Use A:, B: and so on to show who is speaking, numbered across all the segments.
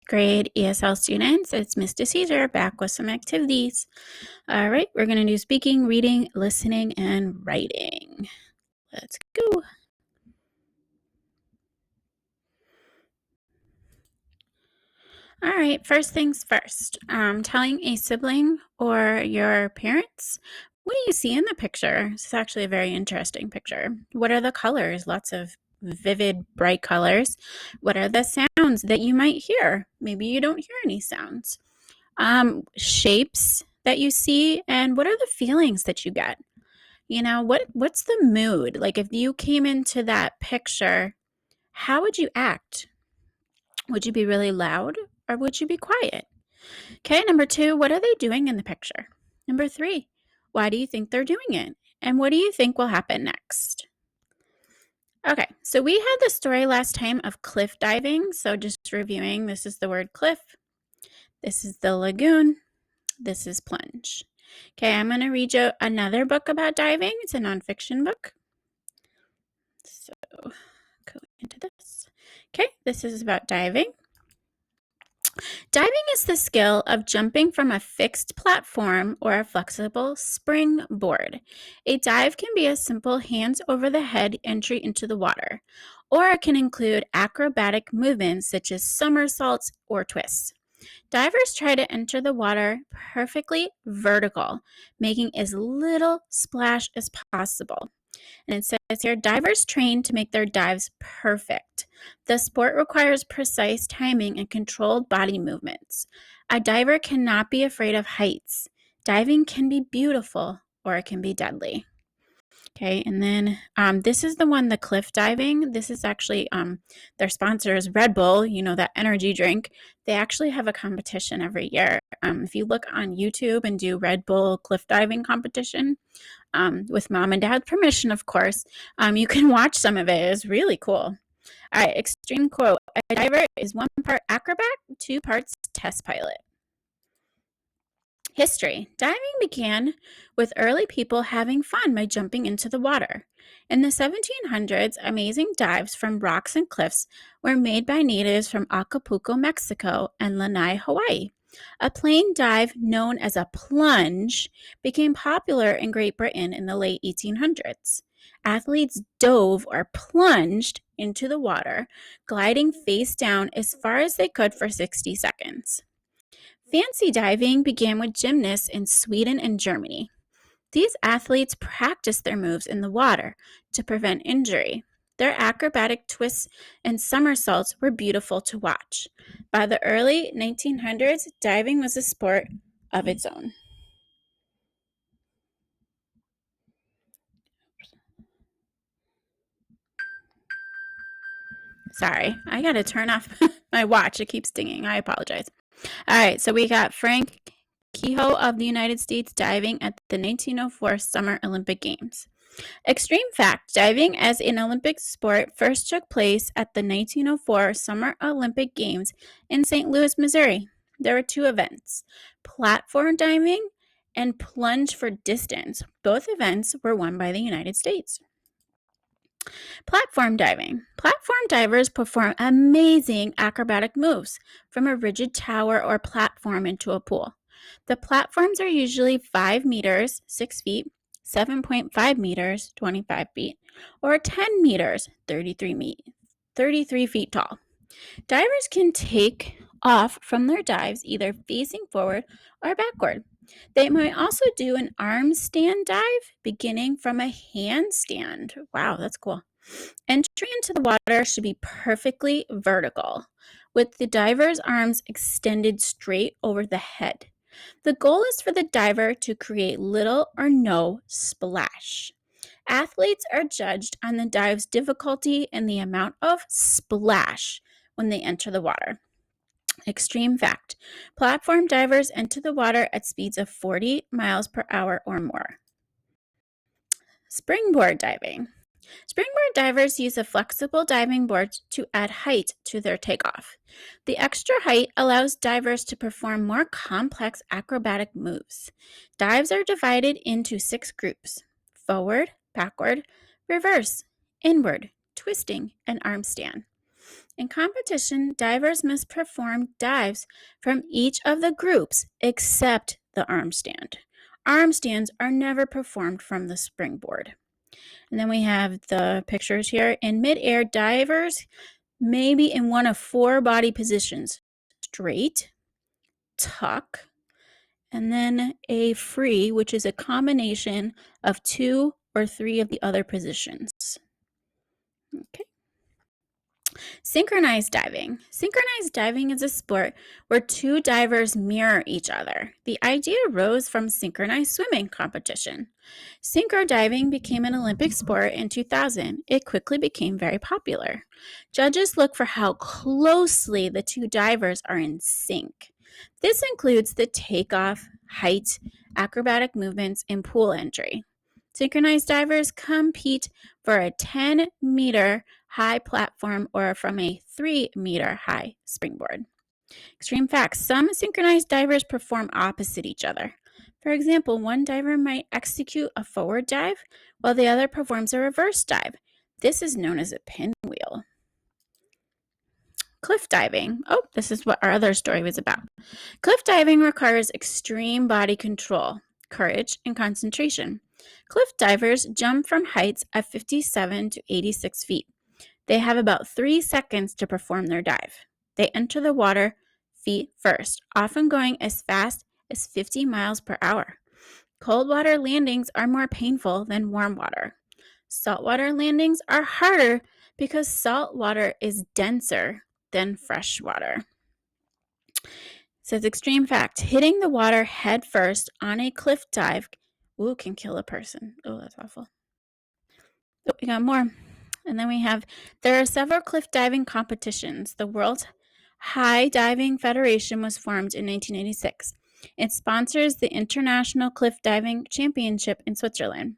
A: grade ESL students. It's Miss DeCesar back with some activities. All right, we're going to do speaking, reading, listening, and writing. Let's go. All right, first things first. Telling a sibling or your parents, what do you see in the picture? This is actually a very interesting picture. What are the colors? Lots of vivid, bright colors. What are the sounds that you might hear? Maybe you don't hear any sounds. Shapes that you see, and what are the feelings that you get? What's the mood? Like if you came into that picture, how would you act? Would you be really loud or would you be quiet? Okay, number 2, what are they doing in the picture? Number 3, why do you think they're doing it? And what do you think will happen next? Okay, so we had the story last time of cliff diving. So just reviewing, this is the word cliff. This is the lagoon. This is plunge. Okay, I'm going to read you another book about diving. It's a nonfiction book. So go into this. Okay, this is about diving. Diving is the skill of jumping from a fixed platform or a flexible springboard. A dive can be a simple hands over the head entry into the water, or it can include acrobatic movements such as somersaults or twists. Divers try to enter the water perfectly vertical, making as little splash as possible. And it says here, divers train to make their dives perfect. The sport requires precise timing and controlled body movements. A diver cannot be afraid of heights. Diving can be beautiful or it can be deadly. Okay, and then this is the one, the cliff diving. This is actually, their sponsor is Red Bull, that energy drink. They actually have a competition every year. If you look on YouTube and do Red Bull cliff diving competition, with mom and dad's permission, of course, you can watch some of it. It's really cool. All right, extreme quote. A diver is 1 part acrobat, 2 parts test pilot. History. Diving began with early people having fun by jumping into the water. In the 1700s, amazing dives from rocks and cliffs were made by natives from Acapulco, Mexico, and Lanai, Hawaii. A plain dive known as a plunge became popular in Great Britain in the late 1800s. Athletes dove or plunged into the water, gliding face down as far as they could for 60 seconds. Fancy diving began with gymnasts in Sweden and Germany. These athletes practiced their moves in the water to prevent injury. Their acrobatic twists and somersaults were beautiful to watch. By the early 1900s, diving was a sport of its own. Sorry, I gotta turn off my watch. It keeps dinging. I apologize. All right, so we got Frank Kehoe of the United States diving at the 1904 Summer Olympic Games. Extreme fact, diving as an Olympic sport first took place at the 1904 Summer Olympic Games in St. Louis, Missouri. There were 2 events, platform diving and plunge for distance. Both events were won by the United States. Platform diving. Platform divers perform amazing acrobatic moves from a rigid tower or platform into a pool. The platforms are usually 5 meters, 6 feet, 7.5 meters, 25 feet, or 10 meters, 33 feet tall. Divers can take off from their dives either facing forward or backward. They might also do an arm stand dive beginning from a handstand. Wow, that's cool. Entry into the water should be perfectly vertical, with the diver's arms extended straight over the head. The goal is for the diver to create little or no splash. Athletes are judged on the dive's difficulty and the amount of splash when they enter the water. Extreme fact, platform divers enter the water at speeds of 40 miles per hour or more. Springboard diving. Springboard divers use a flexible diving board to add height to their takeoff. The extra height allows divers to perform more complex acrobatic moves. Dives are divided into 6 groups: forward, backward, reverse, inward, twisting, and arm stand. In competition, divers must perform dives from each of the groups except the arm stand. Arm stands are never performed from the springboard. And then we have the pictures here. In midair, divers may be in one of 4 body positions: straight, tuck, and then a free, which is a combination of 2 or 3 of the other positions. Okay. Synchronized diving. Synchronized diving is a sport where 2 divers mirror each other. The idea arose from synchronized swimming competition. Synchro diving became an Olympic sport in 2000. It quickly became very popular. Judges look for how closely the 2 divers are in sync. This includes the takeoff, height, acrobatic movements, and pool entry. Synchronized divers compete for a 10-meter high platform or from a 3-meter high springboard. Extreme facts. Some synchronized divers perform opposite each other. For example, one diver might execute a forward dive while the other performs a reverse dive. This is known as a pinwheel. Cliff diving. Oh, this is what our other story was about. Cliff diving requires extreme body control, courage, and concentration. Cliff divers jump from heights of 57 to 86 feet. They have about 3 seconds to perform their dive. They enter the water feet first, often going as fast as 50 miles per hour. Cold water landings are more painful than warm water. Saltwater landings are harder because salt water is denser than fresh water. Says extreme fact, hitting the water head first on a cliff dive can kill a person. Oh, that's awful. Oh, we got more. And then we have, there are several cliff diving competitions. The World High Diving Federation was formed in 1986. It sponsors the International Cliff Diving Championship in Switzerland.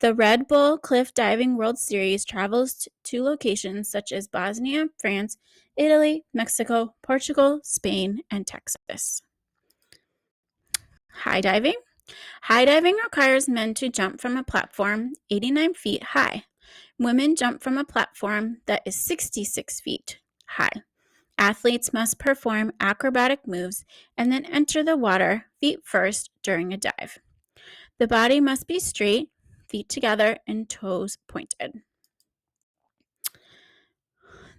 A: The Red Bull Cliff Diving World Series travels to locations such as Bosnia, France, Italy, Mexico, Portugal, Spain, and Texas. High diving. High diving requires men to jump from a platform 89 feet high. Women jump from a platform that is 66 feet high. Athletes must perform acrobatic moves and then enter the water feet first during a dive. The body must be straight, feet together, and toes pointed.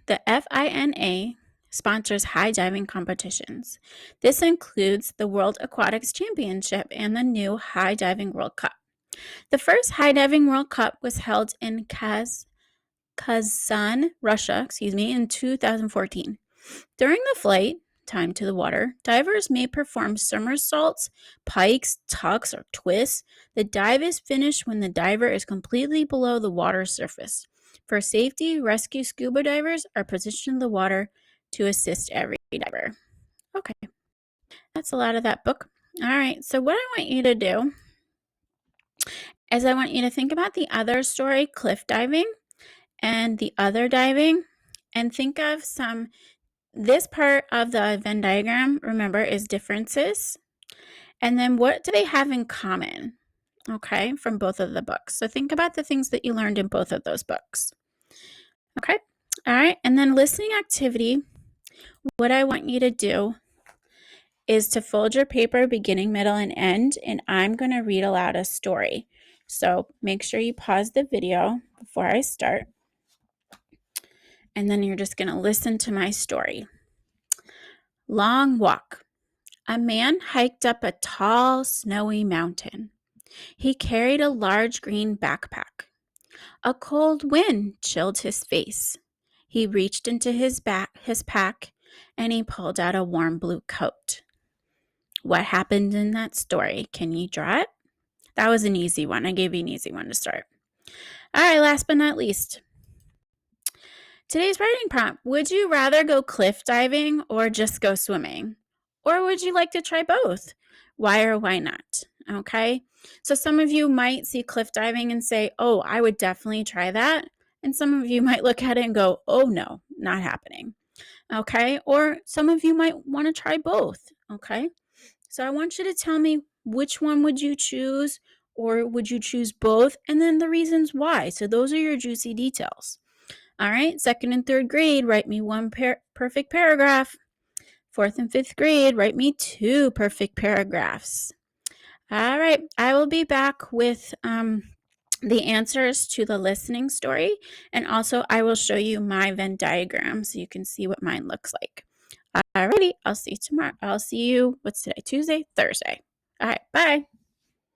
A: The FINA sponsors high diving competitions. This includes the World Aquatics Championship and the new High Diving World Cup. The first High Diving World Cup was held in Kazan, Russia, in 2014. During the flight, time to the water, divers may perform somersaults, pikes, tucks, or twists. The dive is finished when the diver is completely below the water surface. For safety, rescue scuba divers are positioned in the water to assist every diver. Okay, that's a lot of that book. All right, so what I want you to do is I want you to think about the other story, cliff diving, and the other diving, and think of this part of the Venn diagram, remember, is differences. And then what do they have in common? Okay, from both of the books. So think about the things that you learned in both of those books. Okay, all right. And then listening activity, what I want you to do is to fold your paper beginning, middle, and end, and I'm going to read aloud a story. So make sure you pause the video before I start. And then you're just going to listen to my story. Long walk. A man hiked up a tall, snowy mountain. He carried a large green backpack. A cold wind chilled his face. He reached into his pack and he pulled out a warm blue coat. What happened in that story? Can you draw it? That was an easy one. I gave you an easy one to start. All right, last but not least. Today's writing prompt, would you rather go cliff diving or just go swimming? Or would you like to try both? Why or why not? Okay, so some of you might see cliff diving and say, oh, I would definitely try that. And some of you might look at it and go, oh no, not happening. Okay, or some of you might want to try both. Okay, so I want you to tell me which one would you choose, or would you choose both? And then the reasons why. So those are your juicy details. All right, second and third grade, write me one perfect paragraph. Fourth and fifth grade, write me 2 perfect paragraphs. All right, I will be back with the answers to the listening story, and also I will show you my Venn diagram so you can see what mine looks like. Alrighty, I'll see you tomorrow. I'll see you, what's today? Tuesday? Thursday. All right, bye.